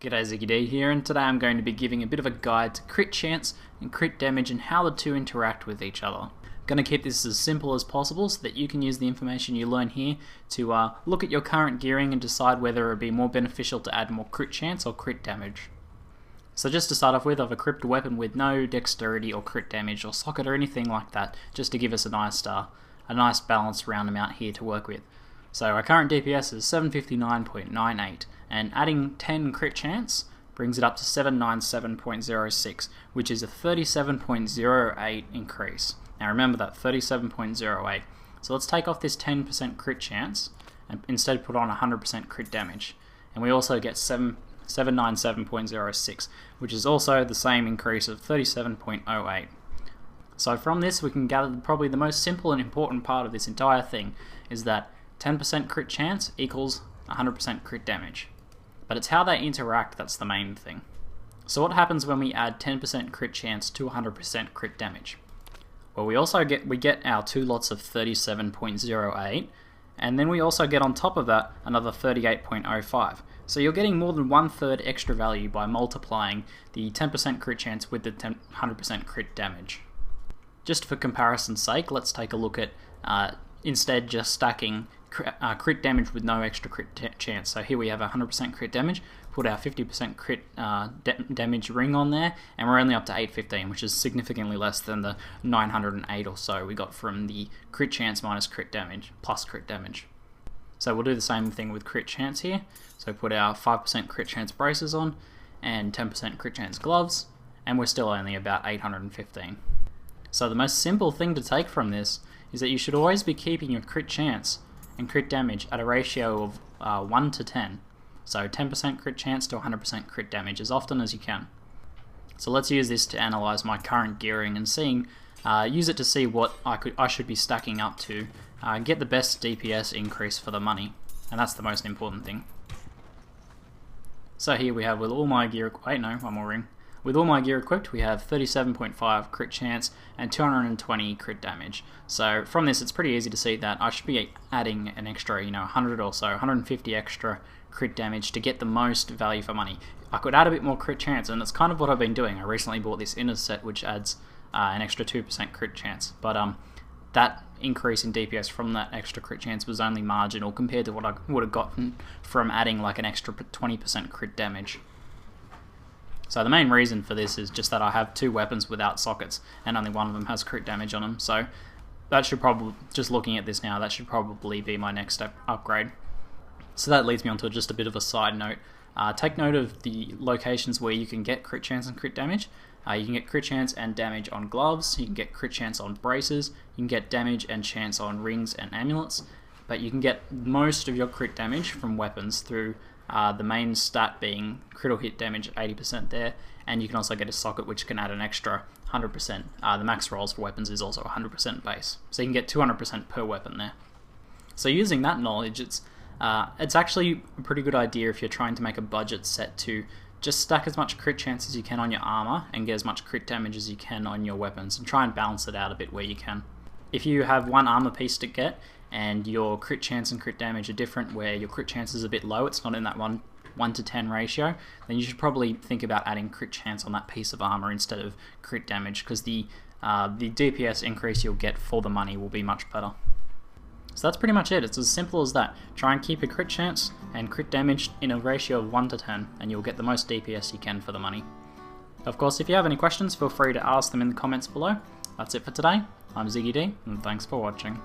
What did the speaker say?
G'day, ZiggyD here, and today I'm going to be giving a bit of a guide to crit chance and crit damage and how the two interact with each other. I'm going to keep this as simple as possible so that you can use the information you learn here to look at your current gearing and decide whether it would be more beneficial to add more crit chance or crit damage. So just to start off with, I've equipped a weapon with no dexterity or crit damage or socket or anything like that, just to give us a nice balanced round amount here to work with. So our current DPS is 759.98, and adding 10 crit chance brings it up to 797.06, which is a 37.08 increase. Now remember that, 37.08. So let's take off this 10% crit chance and instead put on 100% crit damage. And we also get 797.06, which is also the same increase of 37.08. So from this we can gather probably the most simple and important part of this entire thing is that 10% crit chance equals 100% crit damage. But it's how they interact that's the main thing. So what happens when we add 10% crit chance to 100% crit damage? Well, we get our two lots of 37.08, and then we also get on top of that another 38.05. So you're getting more than 1/3 extra value by multiplying the 10% crit chance with the 100% crit damage. Just for comparison's sake, let's take a look at instead just stacking crit damage with no extra crit chance. So here we have 100% crit damage, put our 50% crit damage ring on there, and we're only up to 815, which is significantly less than the 908 or so we got from the crit chance minus crit damage plus crit damage. So we'll do the same thing with crit chance here. So put our 5% crit chance braces on and 10% crit chance gloves, and we're still only about 815. So the most simple thing to take from this is that you should always be keeping your crit chance and crit damage at a ratio of 1 to 10. So 10% crit chance to 100% crit damage as often as you can. So let's use this to analyze my current gearing and use it to see what I should be stacking up to get the best DPS increase for the money, and that's the most important thing. So here we have with all my gear, one more ring. With all my gear equipped, we have 37.5 crit chance and 220 crit damage. So from this, it's pretty easy to see that I should be adding an extra, 100 or so, 150 extra crit damage to get the most value for money. I could add a bit more crit chance, and that's kind of what I've been doing. I recently bought this inner set, which adds an extra 2% crit chance, but that increase in DPS from that extra crit chance was only marginal compared to what I would have gotten from adding like an extra 20% crit damage. So the main reason for this is just that I have two weapons without sockets, and only one of them has crit damage on them. So that should probably, just looking at this now, that should probably be my next step upgrade. So that leads me on to just a bit of a side note. Take note of the locations where you can get crit chance and crit damage. You can get crit chance and damage on gloves, you can get crit chance on braces, you can get damage and chance on rings and amulets, but you can get most of your crit damage from weapons through the main stat being critical hit damage 80% there, and you can also get a socket which can add an extra 100%. The max rolls for weapons is also 100% base, so you can get 200% per weapon there. So using that knowledge, it's actually a pretty good idea if you're trying to make a budget set to just stack as much crit chance as you can on your armor and get as much crit damage as you can on your weapons, and try and balance it out a bit where you can. If you have one armor piece to get and your crit chance and crit damage are different, where your crit chance is a bit low, it's not in that 1 to 10 ratio, then you should probably think about adding crit chance on that piece of armor instead of crit damage, because the DPS increase you'll get for the money will be much better. So that's pretty much it. It's as simple as that. Try and keep a crit chance and crit damage in a ratio of 1 to 10, and you'll get the most DPS you can for the money. Of course, if you have any questions, feel free to ask them in the comments below. That's it for today. I'm ZiggyD, and thanks for watching.